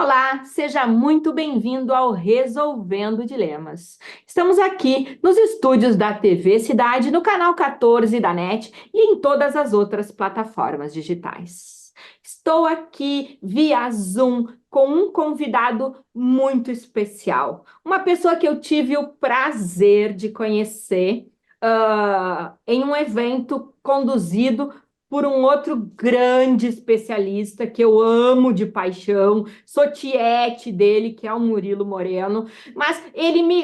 Olá, seja muito bem-vindo ao Resolvendo Dilemas. Estamos aqui nos estúdios da TV Cidade, no canal 14 da NET e em todas as outras plataformas digitais. Estou aqui via Zoom com um convidado muito especial, uma pessoa que eu tive o prazer de conhecer em um evento conduzido por um outro grande especialista que eu amo de paixão, sou tiete dele, que é o Murilo Moreno, mas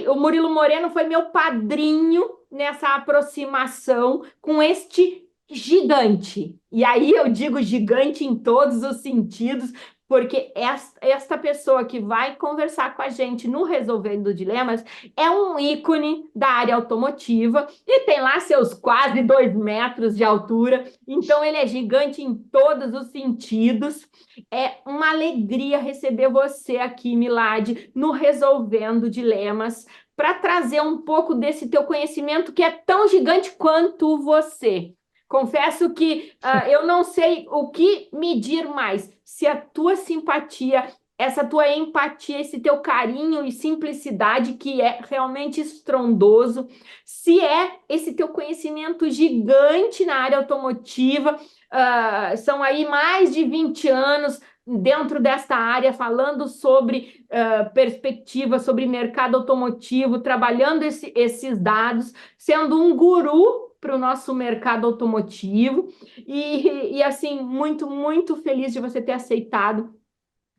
o Murilo Moreno foi meu padrinho nessa aproximação com este gigante. E aí eu digo gigante em todos os sentidos, porque esta pessoa que vai conversar com a gente no Resolvendo Dilemas é um ícone da área automotiva e tem lá seus quase 2 metros de altura, então ele é gigante em todos os sentidos. É uma alegria receber você aqui, Milad, no Resolvendo Dilemas, para trazer um pouco desse teu conhecimento que é tão gigante quanto você. Confesso que eu não sei o que medir mais, se a tua simpatia, essa tua empatia, esse teu carinho e simplicidade que é realmente estrondoso, se é esse teu conhecimento gigante na área automotiva, são aí mais de 20 anos dentro desta área, falando sobre perspectiva, sobre mercado automotivo, trabalhando esses dados, sendo um guru para o nosso mercado automotivo e assim, muito, muito feliz de você ter aceitado.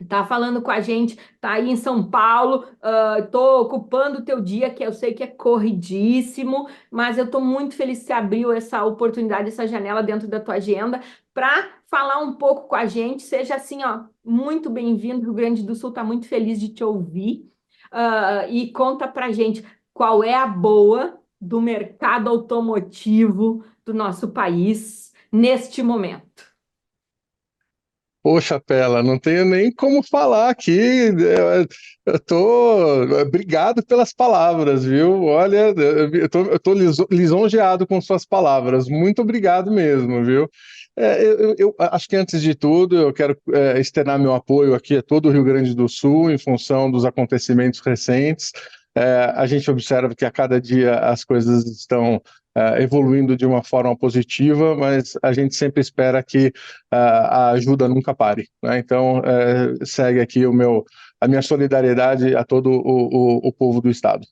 Tá falando com a gente, tá aí em São Paulo, tô ocupando o teu dia, que eu sei que é corridíssimo, mas eu tô muito feliz que você abriu essa oportunidade, essa janela dentro da tua agenda para falar um pouco com a gente. Seja assim, ó, muito bem-vindo. Rio Grande do Sul tá muito feliz de te ouvir. E conta pra gente qual é a boa do mercado automotivo do nosso país neste momento. Poxa, Pela, não tenho nem como falar aqui. Eu tô. Obrigado pelas palavras, viu? Olha, eu tô lisonjeado com suas palavras. Muito obrigado mesmo, viu? Eu acho que antes de tudo eu quero externar meu apoio aqui a todo o Rio Grande do Sul em função dos acontecimentos recentes. A gente observa que a cada dia as coisas estão evoluindo de uma forma positiva, mas a gente sempre espera que a ajuda nunca pare, né? Então, segue aqui a minha solidariedade a todo o povo do Estado.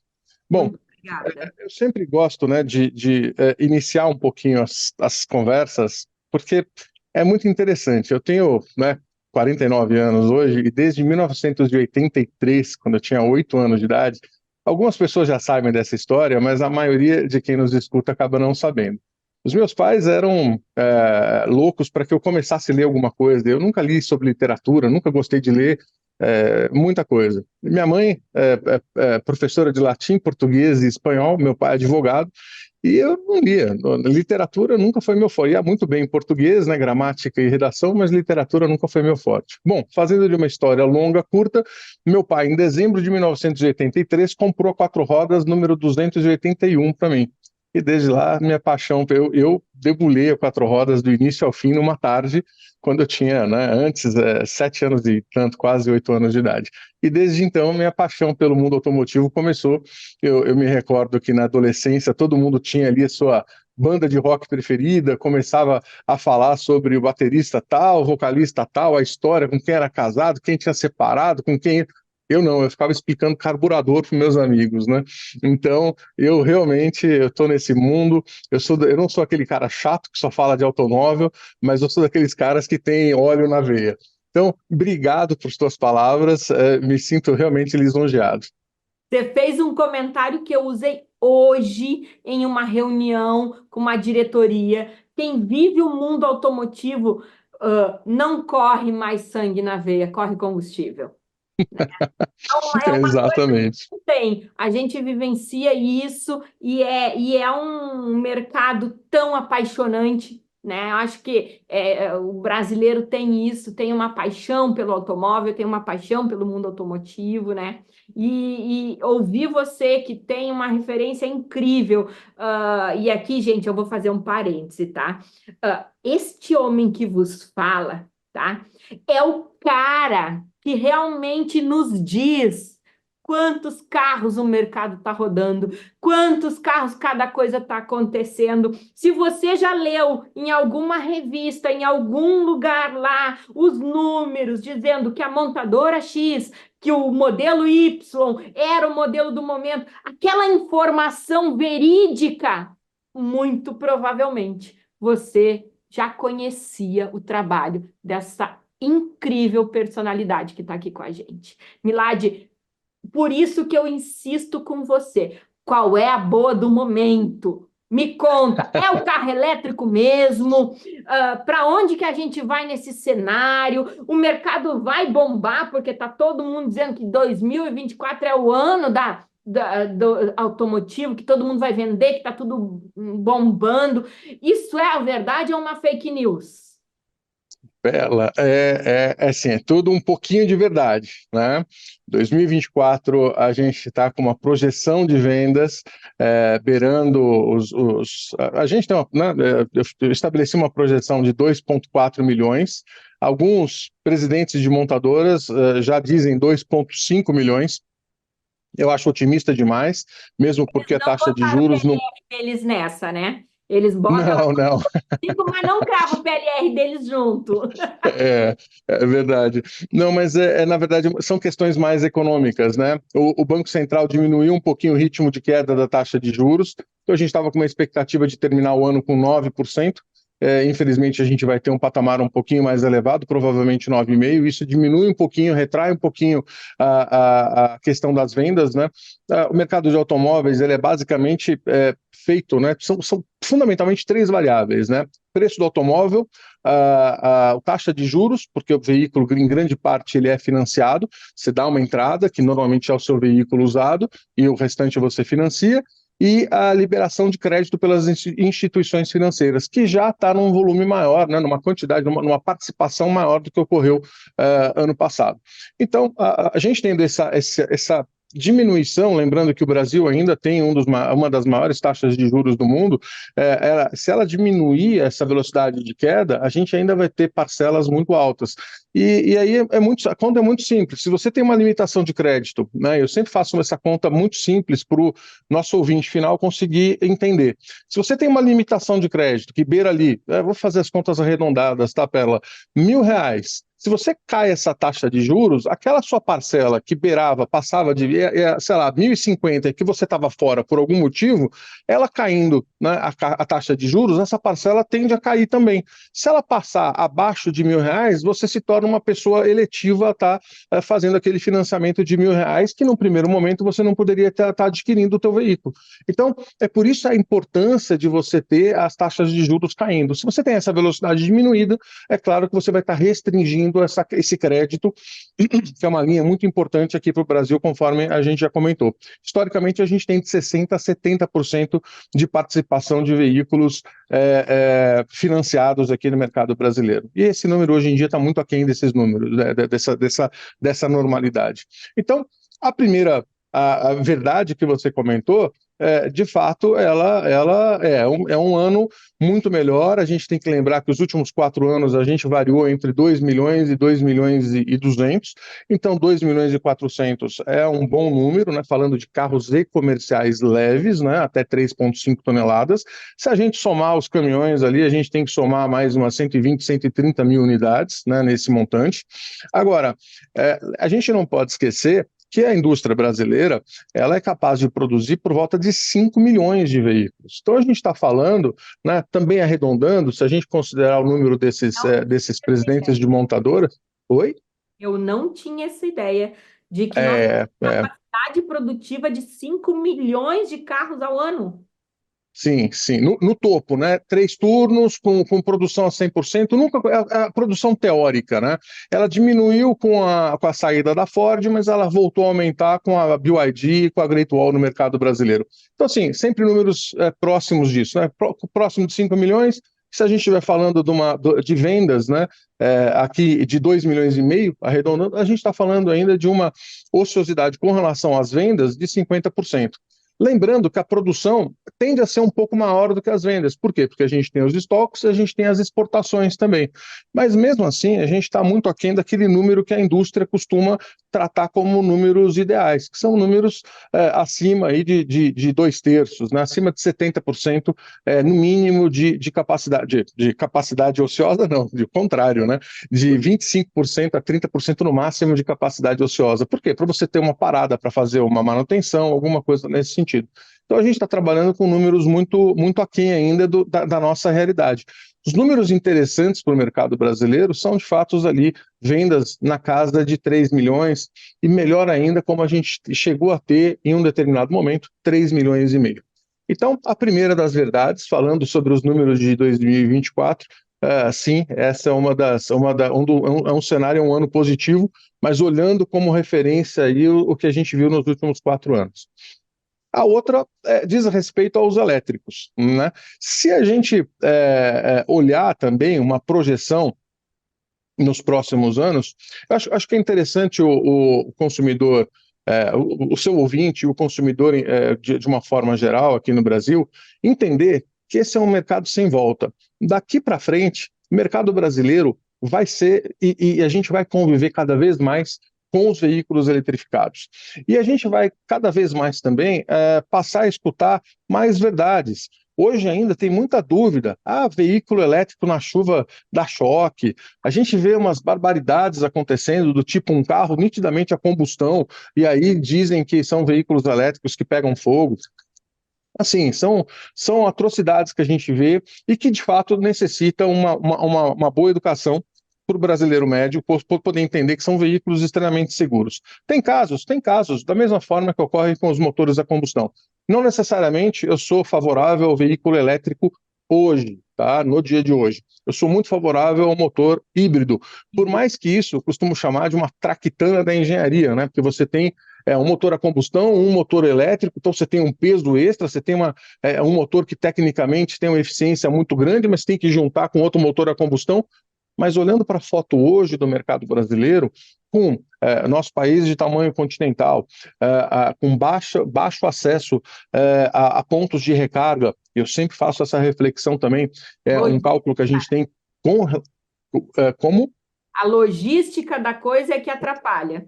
Bom, Muito obrigada. eu sempre gosto, né, de iniciar um pouquinho as conversas, porque é muito interessante. Eu tenho, né, 49 anos hoje, e desde 1983, quando eu tinha 8 anos de idade, algumas pessoas já sabem dessa história, mas a maioria de quem nos escuta acaba não sabendo. Os meus pais eram loucos para que eu começasse a ler alguma coisa. Eu nunca li sobre literatura, nunca gostei de ler muita coisa. Minha mãe é professora de latim, português e espanhol, meu pai é advogado, e eu não lia. Literatura nunca foi meu forte. Ia muito bem em português, né, gramática e redação, mas literatura nunca foi meu forte. Bom, fazendo de uma história longa, curta, meu pai, em dezembro de 1983, comprou a quatro rodas número 281 para mim. E desde lá, minha paixão, eu debulhei a quatro rodas do início ao fim numa tarde, quando eu tinha, né, antes, 7 anos e tanto, quase 8 anos de idade. E desde então, minha paixão pelo mundo automotivo começou. Eu me recordo que na adolescência todo mundo tinha ali a sua banda de rock preferida, começava a falar sobre o baterista tal, o vocalista tal, a história, com quem era casado, quem tinha separado, com quem. Eu não, eu ficava explicando carburador para meus amigos, né? Então, eu realmente, eu tô nesse mundo, eu não sou aquele cara chato que só fala de automóvel, mas eu sou daqueles caras que tem óleo na veia. Então, obrigado por suas palavras, me sinto realmente lisonjeado. Você fez um comentário que eu usei hoje em uma reunião com uma diretoria. Quem vive o mundo automotivo, não corre mais sangue na veia, corre combustível. É uma Exatamente. Tem, a gente vivencia isso e é um mercado tão apaixonante, né? Eu acho que o brasileiro tem isso, tem uma paixão pelo automóvel, tem uma paixão pelo mundo automotivo, né? E ouvir você que tem uma referência incrível, e aqui, gente, eu vou fazer um parêntese, tá? Este homem que vos fala, tá? É o cara. que realmente nos diz quantos carros o mercado está rodando, quantos carros cada coisa está acontecendo. Se você já leu em alguma revista, em algum lugar lá, os números dizendo que a montadora X, que o modelo Y era o modelo do momento, aquela informação verídica, muito provavelmente você já conhecia o trabalho dessa incrível personalidade que está aqui com a gente. Milad, por isso que eu insisto com você. Qual é a boa do momento? Me conta, é o carro elétrico mesmo? Para onde que a gente vai nesse cenário? O mercado vai bombar, porque está todo mundo dizendo que 2024 é o ano do automotivo, que todo mundo vai vender, que está tudo bombando. Isso é a verdade ou uma fake news? Bela, assim, é tudo um pouquinho de verdade, né? 2024 a gente está com uma projeção de vendas beirando a gente tem eu estabeleci uma projeção de 2,4 milhões. Alguns presidentes de montadoras já dizem 2,5 milhões. Eu acho otimista demais, mesmo porque a Não taxa de botaram o juros não. PLR deles nessa, né? Eles botam Não, não. 5, mas não cravam o PLR deles junto. É, é verdade. Não, mas na verdade são questões mais econômicas, né? O Banco Central diminuiu um pouquinho o ritmo de queda da taxa de juros, então a gente estava com uma expectativa de terminar o ano com 9%. Infelizmente, a gente vai ter um patamar um pouquinho mais elevado, provavelmente 9,5%. Isso diminui um pouquinho, retrai um pouquinho a questão das vendas, né? O mercado de automóveis ele é basicamente feito, né? São fundamentalmente três variáveis, né? Preço do automóvel, a taxa de juros, porque o veículo, em grande parte, ele é financiado. Você dá uma entrada, que normalmente é o seu veículo usado, e o restante você financia, e a liberação de crédito pelas instituições financeiras, que já está num volume maior, né, numa quantidade, numa participação maior do que ocorreu ano passado. Então, a gente tendo essa diminuição, lembrando que o Brasil ainda tem uma das maiores taxas de juros do mundo, se ela diminuir essa velocidade de queda, a gente ainda vai ter parcelas muito altas. E aí a conta é muito simples. Se você tem uma limitação de crédito, né, eu sempre faço essa conta muito simples para o nosso ouvinte final conseguir entender. Se você tem uma limitação de crédito que beira ali, vou fazer as contas arredondadas, tá, Perla? R$ 1.000. Se você cai essa taxa de juros, aquela sua parcela que beirava, passava de, sei lá, 1.050, que você estava fora por algum motivo, ela caindo, né, a taxa de juros, essa parcela tende a cair também. Se ela passar abaixo de R$ 1.000, você se torna uma pessoa eletiva a estar fazendo aquele financiamento de R$ 1.000, que no primeiro momento você não poderia estar adquirindo o teu veículo. Então, é por isso a importância de você ter as taxas de juros caindo. Se você tem essa velocidade diminuída, é claro que você vai estar restringindo esse crédito, que é uma linha muito importante aqui para o Brasil, conforme a gente já comentou. Historicamente, a gente tem de 60% a 70% de participação de veículos financiados aqui no mercado brasileiro. E esse número hoje em dia está muito aquém desses números, né, dessa normalidade. Então, a primeira a verdade que você comentou, de fato, ela é um ano muito melhor. A gente tem que lembrar que os últimos 4 anos a gente variou entre 2 milhões e 2 milhões e 200. Então, 2 milhões e 400 é um bom número, né? Falando de carros e comerciais leves, né? Até 3,5 toneladas. Se a gente somar os caminhões ali, a gente tem que somar mais umas 120, 130 mil unidades, né? Nesse montante. Agora, a gente não pode esquecer que a indústria brasileira ela é capaz de produzir por volta de 5 milhões de veículos. Então a gente está falando, né, também arredondando, se a gente considerar o número desses presidentes de montadoras. Oi? Eu não tinha essa ideia de que nós temos É, é, capacidade produtiva de 5 milhões de carros ao ano. Sim, sim, no topo, né? 3 turnos com produção a 100%, nunca a produção teórica, né? Ela diminuiu com a saída da Ford, mas ela voltou a aumentar com a BYD e com a Great Wall no mercado brasileiro. Então, assim, sempre números próximos disso, né? Próximo de 5 milhões. Se a gente estiver falando de vendas, né? Aqui de 2,5 milhões, arredondando, a gente está falando ainda de uma ociosidade com relação às vendas de 50%. Lembrando que a produção tende a ser um pouco maior do que as vendas. Por quê? Porque a gente tem os estoques e a gente tem as exportações também. Mas mesmo assim, a gente está muito aquém daquele número que a indústria costuma tratar como números ideais, que são números acima aí de 2/3, né? Acima de 70%, no mínimo, de capacidade ociosa, não, de contrário, né? De 25% a 30% no máximo de capacidade ociosa. Por quê? Para você ter uma parada para fazer uma manutenção, alguma coisa nesse sentido. Então a gente está trabalhando com números muito, muito aquém ainda da nossa realidade. Os números interessantes para o mercado brasileiro são, de fato, ali vendas na casa de 3 milhões e, melhor ainda, como a gente chegou a ter, em um determinado momento, 3,5 milhões. Então, a primeira das verdades, falando sobre os números de 2024, sim, essa é um cenário, é um ano positivo, mas olhando como referência aí o que a gente viu nos últimos 4 anos. A outra diz respeito aos elétricos, né? Se a gente olhar também uma projeção nos próximos anos, acho que é interessante o consumidor, o seu ouvinte, o consumidor de uma forma geral aqui no Brasil, entender que esse é um mercado sem volta. Daqui para frente, o mercado brasileiro vai ser, e a gente vai conviver cada vez mais com os veículos eletrificados. E a gente vai cada vez mais também passar a escutar mais verdades. Hoje ainda tem muita dúvida. Veículo elétrico na chuva dá choque. A gente vê umas barbaridades acontecendo do tipo um carro nitidamente a combustão e aí dizem que são veículos elétricos que pegam fogo. Assim, são atrocidades que a gente vê e que, de fato, necessitam uma boa educação para o brasileiro médio poder entender que são veículos extremamente seguros. Tem casos, da mesma forma que ocorre com os motores a combustão. Não necessariamente eu sou favorável ao veículo elétrico hoje, tá? No dia de hoje. Eu sou muito favorável ao motor híbrido, por mais que isso eu costumo chamar de uma traquitana da engenharia, né? Porque você tem um motor a combustão, um motor elétrico, então você tem um peso extra, você tem um motor que tecnicamente tem uma eficiência muito grande, mas tem que juntar com outro motor a combustão. Mas olhando para a foto hoje do mercado brasileiro, com nosso país de tamanho continental, com baixo acesso a pontos de recarga, eu sempre faço essa reflexão também, um cálculo que a gente tem como... A logística da coisa é que atrapalha.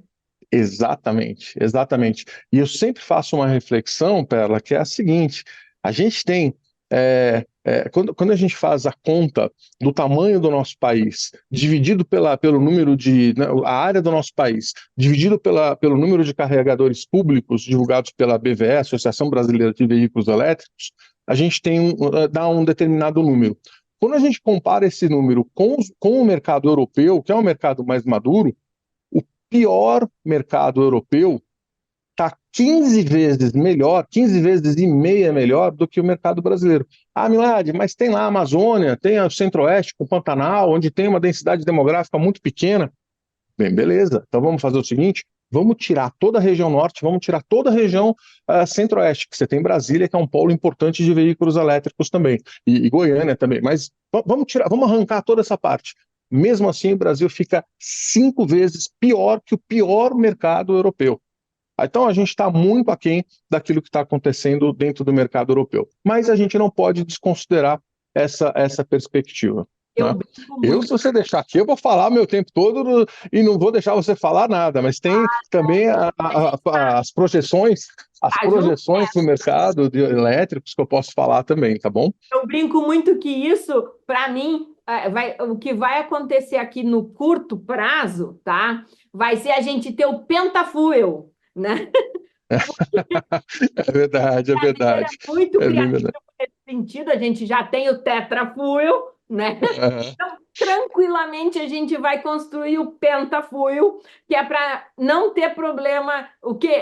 Exatamente, exatamente. E eu sempre faço uma reflexão, Perla, que é a seguinte: a gente tem, quando a gente faz a conta do tamanho do nosso país, dividido pelo número né, a área do nosso país, dividido pelo número de carregadores públicos divulgados pela BVE, Associação Brasileira de Veículos Elétricos, a gente dá um determinado número. Quando a gente compara esse número com o mercado europeu, que é um mercado mais maduro, pior mercado europeu está 15 vezes melhor, 15 vezes e meia melhor do que o mercado brasileiro. Milad, mas tem lá a Amazônia, tem o Centro-Oeste com o Pantanal, onde tem uma densidade demográfica muito pequena. Bem, beleza. Então vamos fazer o seguinte, vamos tirar toda a região norte, vamos tirar toda a região Centro-Oeste, que você tem Brasília, que é um polo importante de veículos elétricos também, e Goiânia também, mas vamos arrancar toda essa parte. Mesmo assim, o Brasil fica 5 vezes pior que o pior mercado europeu. Então, a gente está muito aquém daquilo que está acontecendo dentro do mercado europeu. Mas a gente não pode desconsiderar essa perspectiva. Né? Se você deixar aqui, eu vou falar meu tempo todo e não vou deixar você falar nada, mas tem também as projeções do mercado de elétricos que eu posso falar também, tá bom? Eu brinco muito que isso, para mim, o que vai acontecer aqui no curto prazo, tá? Vai ser a gente ter o pentafuel, né? É verdade, é verdade. É muito É criativo verdade. nesse sentido, a gente já tem o tetrafuel, né? Então, tranquilamente a gente vai construir o pentafuel, que é para não ter problema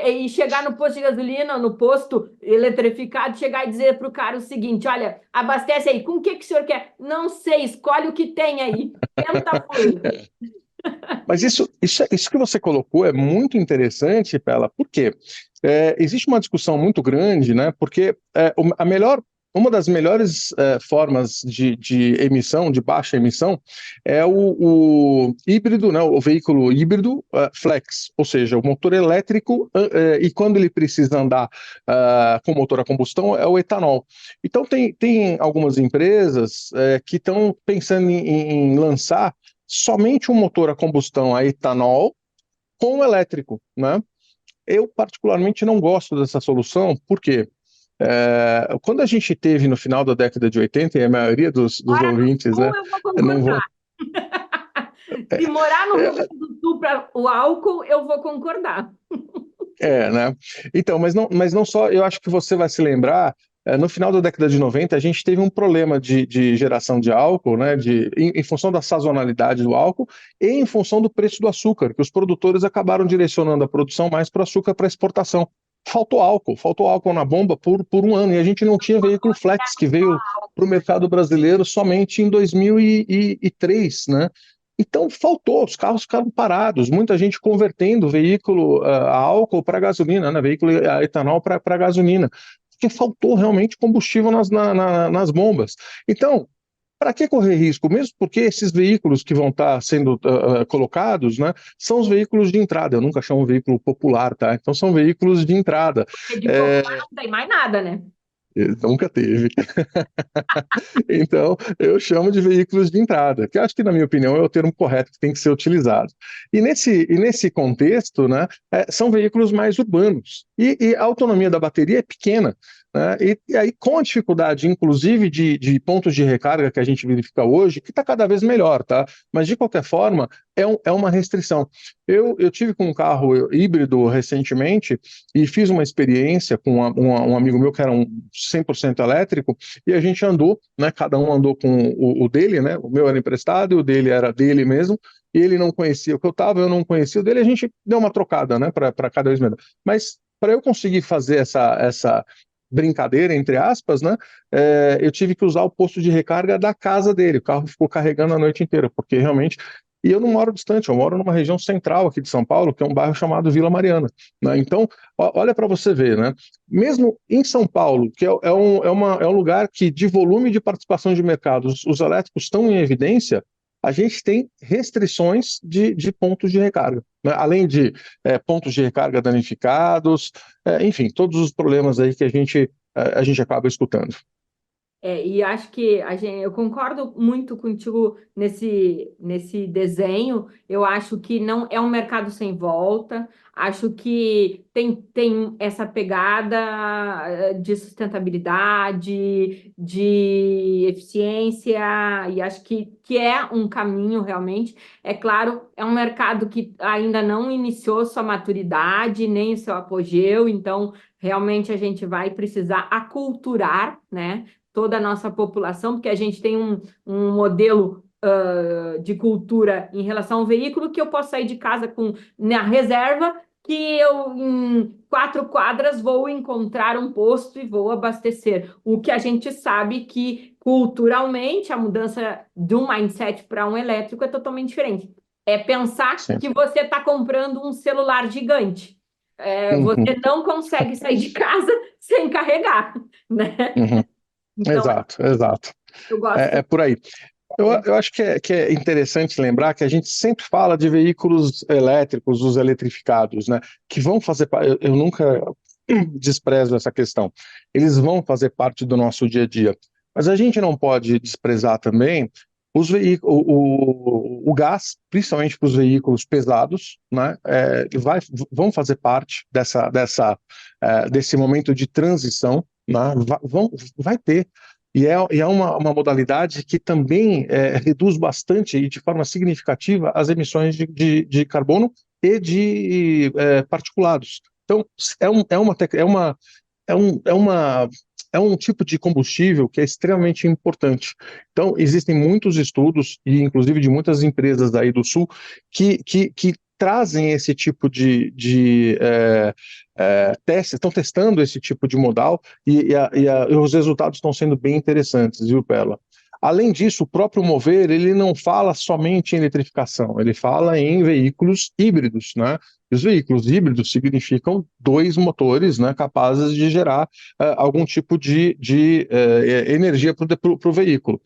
e chegar no posto de gasolina, no posto eletrificado, chegar e dizer para o cara o seguinte: olha, abastece aí, com o que o senhor quer? Não sei, escolhe o que tem aí. Pentafuel. Mas isso que você colocou é muito interessante, Pela, porque existe uma discussão muito grande, né? Porque a melhor uma das melhores formas de emissão, de baixa emissão, é o híbrido, né, o veículo híbrido flex, ou seja, o motor elétrico e quando ele precisa andar com motor a combustão, é o etanol. Então, tem algumas empresas que estão pensando em lançar somente um motor a combustão a etanol com elétrico, né? Eu, particularmente, não gosto dessa solução, porque quando a gente teve no final da década de 80, e a maioria dos Morar no ouvintes, Sul, né, eu vou não vão. concordar. Se morar no Rio Grande do Sul para o álcool, eu vou concordar. Né? Então, mas não só, eu acho que você vai se lembrar, no final da década de 90, a gente teve um problema de geração de álcool, né, em função da sazonalidade do álcool e em função do preço do açúcar, que os produtores acabaram direcionando a produção mais para o açúcar para exportação. Faltou álcool na bomba por um ano, e a gente não tinha veículo flex, que veio para o mercado brasileiro somente em 2003, né? Então faltou, os carros ficaram parados, muita gente convertendo veículo a álcool para gasolina, né? Veículo a etanol para gasolina, porque faltou realmente combustível nas bombas. Então, para que correr risco? Mesmo porque esses veículos que vão estar sendo colocados, né, são os veículos de entrada. Eu nunca chamo veículo popular, tá? Então são veículos de entrada. Porque de popular não tem mais nada, né? Nunca teve. Então, eu chamo de veículos de entrada, que acho que, na minha opinião, é o termo correto que tem que ser utilizado. E nesse contexto, né, são veículos mais urbanos. E a autonomia da bateria é pequena. Né, e aí, com a dificuldade, inclusive, de pontos de recarga que a gente verifica hoje, que está cada vez melhor, tá? Mas, de qualquer forma, é uma restrição. Eu tive com um carro híbrido recentemente e fiz uma experiência com um amigo meu que era um 100% elétrico, e a gente andou, né, cada um andou com o dele, né, o meu era emprestado e o dele era dele mesmo, e ele não conhecia o que eu estava, eu não conhecia o dele, a gente deu uma trocada, né, para cada vez melhor. Mas para eu conseguir fazer essa brincadeira, entre aspas, né, eu tive que usar o posto de recarga da casa dele, o carro ficou carregando a noite inteira, porque realmente. E eu não moro distante, eu moro numa região central aqui de São Paulo, que é um bairro chamado Vila Mariana. Né? Então, olha para você ver, né? Mesmo em São Paulo, que é um lugar que, de volume de participação de mercado, os elétricos estão em evidência, a gente tem restrições de pontos de recarga. Né? Além de pontos de recarga danificados, enfim, todos os problemas aí que a gente acaba escutando. E acho que eu concordo muito contigo nesse desenho. Eu acho que não é um mercado sem volta. Acho que tem essa pegada de sustentabilidade, de eficiência, e acho que é um caminho realmente. É claro, é um mercado que ainda não iniciou sua maturidade, nem seu apogeu, então realmente a gente vai precisar aculturar, né? Toda a nossa população, porque a gente tem um modelo de cultura em relação ao veículo que eu posso sair de casa com na reserva, que eu em 4 quadras vou encontrar um posto e vou abastecer. O que a gente sabe que culturalmente a mudança de um mindset para um elétrico é totalmente diferente. É pensar Sim. que você está comprando um celular gigante. Uhum, Você não consegue sair de casa sem carregar, né? uhum. Então, Exato, exato. eu É, gosto. é por aí. Eu, É, eu acho que é interessante lembrar que a gente sempre fala de veículos elétricos, os eletrificados, né? Que vão fazer. Eu nunca desprezo essa questão. Eles vão fazer parte do nosso dia a dia. Mas a gente não pode desprezar também os veículos, o gás, principalmente para os veículos pesados, né? Vão fazer parte desse momento de transição, né? Vai ter. E é uma modalidade que também reduz bastante e de forma significativa as emissões de carbono e de particulados. Então, é um tipo de combustível que é extremamente importante. Então, existem muitos estudos, e inclusive de muitas empresas daí do Sul, que trazem esse tipo de testes, estão testando esse tipo de modal, e os resultados estão sendo bem interessantes, viu, Perla? Além disso, o próprio Mover, ele não fala somente em eletrificação, ele fala em veículos híbridos, né? E os veículos híbridos significam dois motores, né, capazes de gerar algum tipo de energia para o veículo.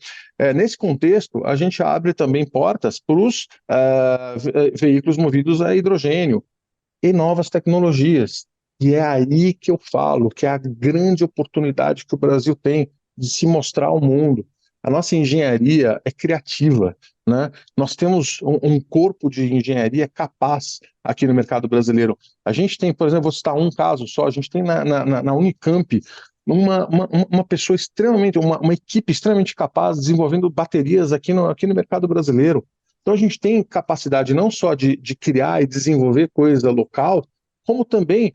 Nesse contexto, a gente abre também portas para os veículos movidos a hidrogênio e novas tecnologias. E é aí que eu falo que é a grande oportunidade que o Brasil tem de se mostrar ao mundo. A nossa engenharia é criativa, né? Nós temos um corpo de engenharia capaz aqui no mercado brasileiro. A gente tem, por exemplo, vou citar um caso só, a gente tem na Unicamp uma pessoa extremamente, uma equipe extremamente capaz desenvolvendo baterias aqui no mercado brasileiro. Então a gente tem capacidade não só de criar e desenvolver coisa local, como também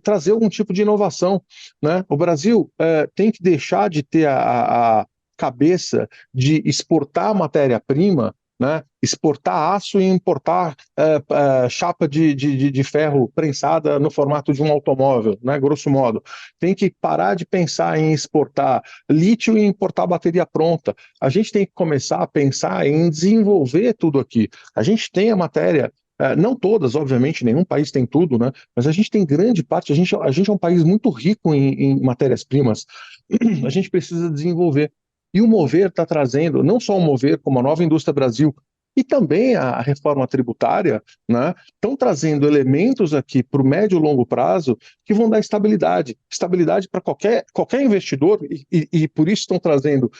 trazer algum tipo de inovação, né? O Brasil tem que deixar de ter a cabeça de exportar matéria-prima, né? Exportar aço e importar chapa de ferro prensada no formato de um automóvel, né? Grosso modo. Tem que parar de pensar em exportar lítio e importar bateria pronta. A gente tem que começar a pensar em desenvolver tudo aqui. A gente tem a matéria, não todas, obviamente, nenhum país tem tudo, né? Mas a gente tem grande parte, a gente é um país muito rico em matérias-primas. A gente precisa desenvolver. E o Mover está trazendo, não só o Mover, como a Nova Indústria Brasil, e também a reforma tributária, né, estão trazendo elementos aqui para o médio e longo prazo que vão dar estabilidade para qualquer investidor, e por isso estão trazendo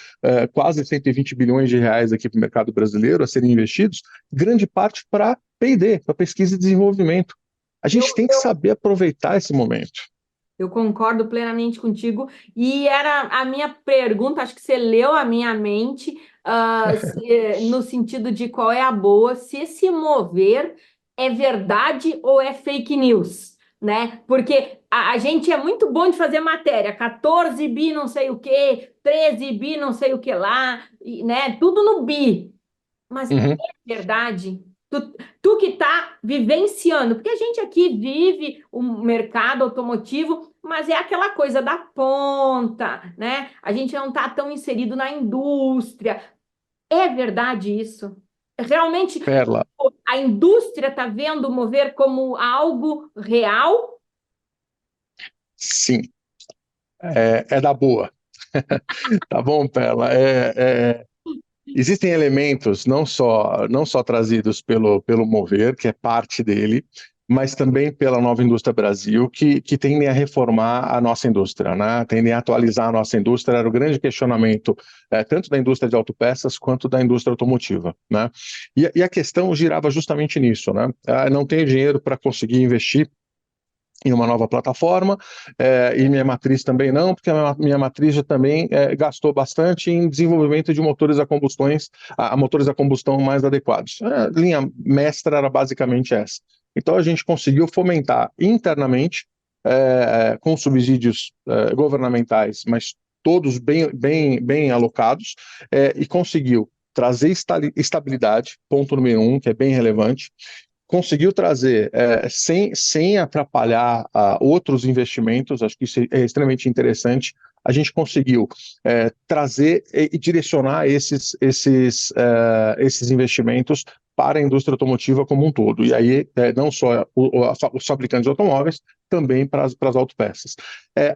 quase 120 bilhões de reais aqui para o mercado brasileiro a serem investidos, grande parte para P&D, para pesquisa e desenvolvimento. A Eu, gente tem que saber aproveitar esse momento. eu concordo plenamente contigo. E era a minha pergunta, acho que você leu a minha mente, no sentido de qual é a boa, se esse mover é verdade ou é fake news, né? Porque a gente é muito bom de fazer matéria, 14 bi não sei o quê, 13 bi não sei o que lá, né? Tudo no bi. Mas é Uhum. verdade? Tu que está vivenciando, porque a gente aqui vive o mercado automotivo, mas é aquela coisa da ponta, né? A gente não está tão inserido na indústria. É verdade isso? Realmente Perla, a indústria está vendo o mover como algo real? sim, é da boa. Tá bom, Perla? Existem elementos não só trazidos pelo Mover, que é parte dele, mas também pela Nova Indústria Brasil, que tendem a reformar a nossa indústria, né? Tendem a atualizar a nossa indústria. Era o grande questionamento, tanto da indústria de autopeças quanto da indústria automotiva, né? E a questão girava justamente nisso, né? Não tenho dinheiro para conseguir investir em uma nova plataforma, e minha matriz também não, porque a minha matriz já também gastou bastante em desenvolvimento de motores a motores a combustão mais adequados. A linha mestra era basicamente essa. Então a gente conseguiu fomentar internamente, com subsídios governamentais, mas todos bem alocados, e conseguiu trazer estabilidade, ponto número um, que é bem relevante, conseguiu trazer sem atrapalhar outros investimentos, acho que isso é extremamente interessante. A gente conseguiu trazer e direcionar esses investimentos para a indústria automotiva como um todo. E aí, não só os fabricantes de automóveis, também para as autopeças.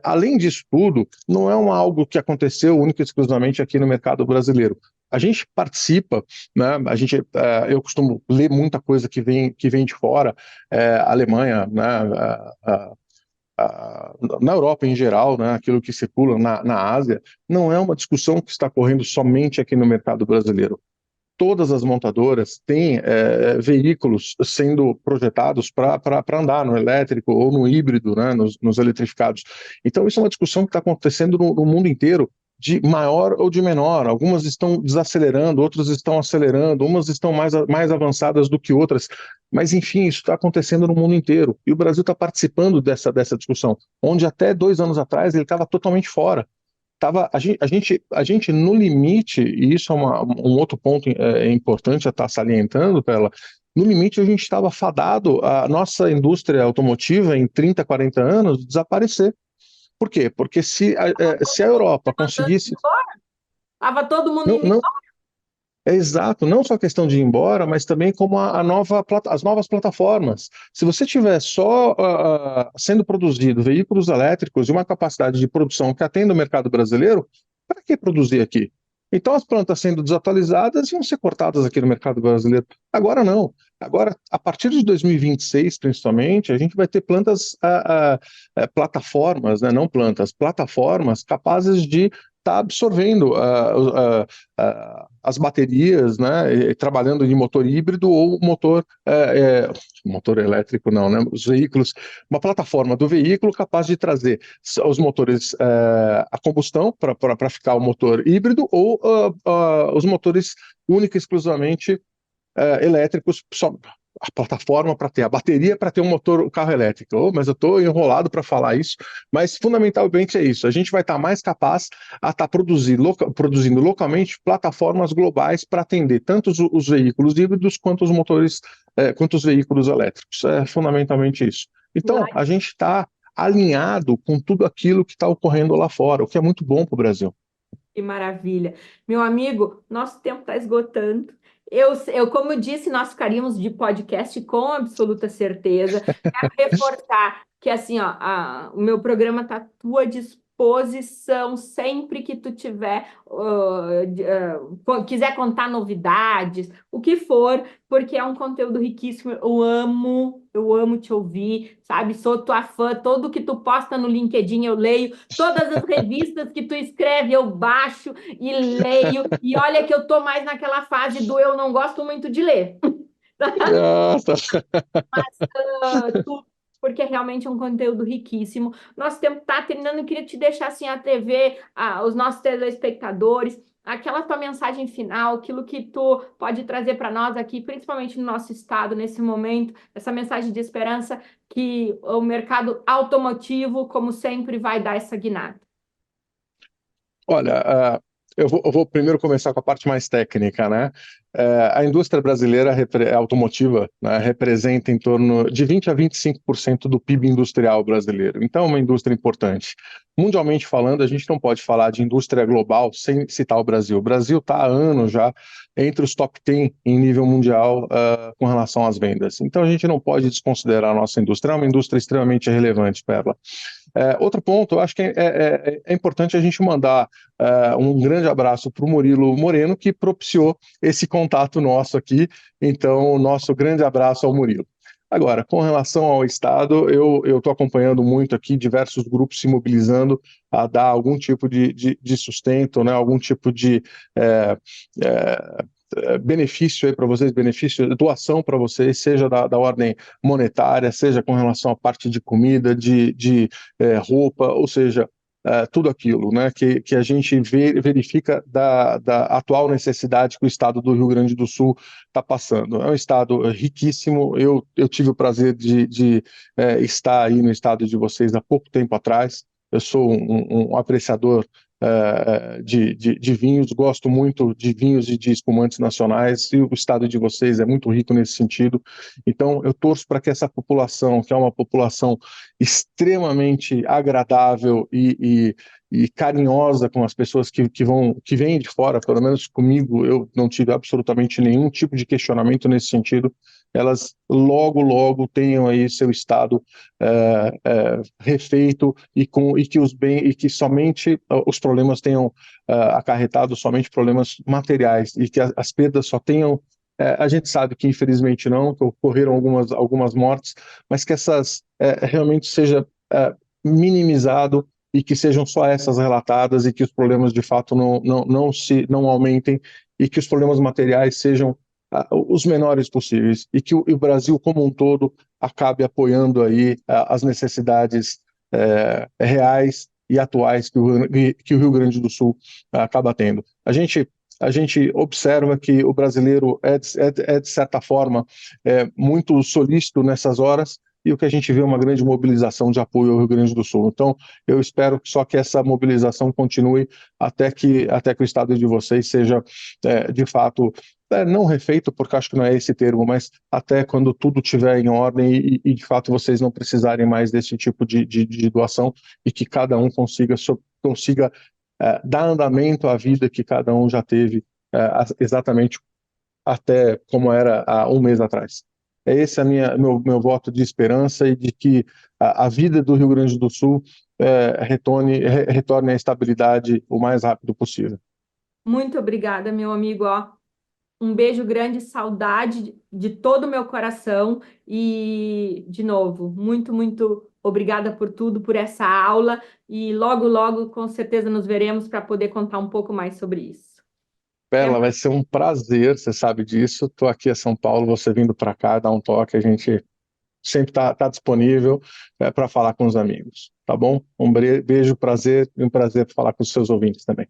Além disso tudo, não é algo que aconteceu única e exclusivamente aqui no mercado brasileiro. A gente participa, né? Eu costumo ler muita coisa que vem de fora, Alemanha, né? Na Europa em geral, né? Aquilo que circula na Ásia, não é uma discussão que está correndo somente aqui no mercado brasileiro. Todas as montadoras têm veículos sendo projetados para andar no elétrico ou no híbrido, né? Nos eletrificados. Então, isso é uma discussão que está acontecendo no mundo inteiro, de maior ou de menor. Algumas estão desacelerando, outras estão acelerando, umas estão mais avançadas do que outras. Mas, enfim, isso está acontecendo no mundo inteiro. E o Brasil está participando dessa discussão, onde até 2 anos atrás ele estava totalmente fora. A gente no limite, e isso é um outro ponto importante a estar salientando, Pela, no limite a gente estava fadado a nossa indústria automotiva em 30, 40 anos desaparecer. Por quê? Porque se a Europa conseguisse. Estava todo mundo Não, indo não, embora? É exato, não só a questão de ir embora, mas também como as novas plataformas. Se você tiver só sendo produzido veículos elétricos e uma capacidade de produção que atenda o mercado brasileiro, para que produzir aqui? Então as plantas sendo desatualizadas iam ser cortadas aqui no mercado brasileiro. Agora não. Agora, a partir de 2026, principalmente, a gente vai ter plataformas, né, não plantas, plataformas capazes de estar absorvendo as baterias, né, e trabalhando de motor híbrido ou motor elétrico não, né, os veículos, uma plataforma do veículo capaz de trazer os motores a combustão para ficar o motor híbrido ou os motores única e exclusivamente elétricos, só a plataforma para ter, a bateria para ter um motor, um carro elétrico. Oh, mas eu estou enrolado para falar isso, mas fundamentalmente é isso. A gente vai estar mais capaz a estar produzindo localmente plataformas globais para atender tanto os veículos híbridos quanto os motores, quanto os veículos elétricos. É fundamentalmente isso. Então, a gente está alinhado com tudo aquilo que está ocorrendo lá fora, o que é muito bom para o Brasil. Que maravilha. Meu amigo, nosso tempo está esgotando. Como eu disse, nós ficaríamos de podcast com absoluta certeza. Quero reforçar que assim, ó, o meu programa está à tua disposição sempre que tu tiver, quiser contar novidades, o que for, porque é um conteúdo riquíssimo. Eu amo te ouvir, sabe? Sou tua fã. Tudo que tu posta no LinkedIn eu leio. Todas as revistas que tu escreve, eu baixo e leio. E olha que eu tô mais naquela fase do eu não gosto muito de ler. Nossa. Tudo, porque realmente é um conteúdo riquíssimo. Nosso tempo está terminando. Eu queria te deixar assim a TV, os nossos telespectadores, aquela tua mensagem final, aquilo que tu pode trazer para nós aqui, principalmente no nosso estado, nesse momento, essa mensagem de esperança que o mercado automotivo, como sempre, vai dar essa guinada. Olha, eu vou primeiro começar com a parte mais técnica, né? A indústria brasileira automotiva, né, representa em torno de 20 a 25% do PIB industrial brasileiro. Então, é uma indústria importante. Mundialmente falando, a gente não pode falar de indústria global sem citar o Brasil. O Brasil está há anos já entre os top 10 em nível mundial com relação às vendas. Então, a gente não pode desconsiderar a nossa indústria. É uma indústria extremamente relevante, Perla. Outro ponto, eu acho que é importante a gente mandar um grande abraço para o Murilo Moreno, que propiciou esse contato nosso aqui. Então, nosso grande abraço ao Murilo. Agora, com relação ao Estado, eu estou acompanhando muito aqui diversos grupos se mobilizando a dar algum tipo de sustento, né, algum tipo de benefício aí para vocês, benefício, doação para vocês, seja da ordem monetária, seja com relação à parte de comida, de roupa, ou seja, tudo aquilo, né, que a gente verifica da atual necessidade que o estado do Rio Grande do Sul está passando. É um estado riquíssimo, eu tive o prazer de estar aí no estado de vocês há pouco tempo atrás, eu sou um apreciador de vinhos, gosto muito de vinhos e de espumantes nacionais, e o estado de vocês é muito rico nesse sentido. Então, eu torço para que essa população, que é uma população extremamente agradável e carinhosa com as pessoas que vêm de fora, pelo menos comigo, eu não tive absolutamente nenhum tipo de questionamento nesse sentido, elas logo tenham aí seu estado refeito e que somente os problemas tenham acarretado somente problemas materiais e que as perdas só tenham a gente sabe que infelizmente não, que ocorreram algumas mortes, mas que essas realmente seja minimizado e que sejam só essas relatadas e que os problemas de fato não aumentem e que os problemas materiais sejam os menores possíveis e que o Brasil como um todo acabe apoiando aí as necessidades reais e atuais que o Rio Grande do Sul acaba tendo. A gente observa que o brasileiro de certa forma, muito solícito nessas horas, e o que a gente vê é uma grande mobilização de apoio ao Rio Grande do Sul. Então, eu espero só que essa mobilização continue até que o estado de vocês seja, de fato, não refeito, porque acho que não é esse termo, mas até quando tudo estiver em ordem e de fato vocês não precisarem mais desse tipo de doação e que cada um consiga dar andamento à vida que cada um já teve exatamente até como era há um mês atrás. Esse é meu voto de esperança e de que a vida do Rio Grande do Sul retorne à estabilidade o mais rápido possível. Muito obrigada, meu amigo. Ó, um beijo grande, saudade de todo o meu coração e, de novo, muito, muito obrigada por tudo, por essa aula e logo, logo, com certeza, nos veremos para poder contar um pouco mais sobre isso. Até Bela, vai mais. ser um prazer, você sabe disso. Estou aqui em São Paulo, você vindo para cá, dar um toque, a gente sempre está disponível para falar com os amigos, tá bom? Um beijo, prazer e um prazer falar com os seus ouvintes também.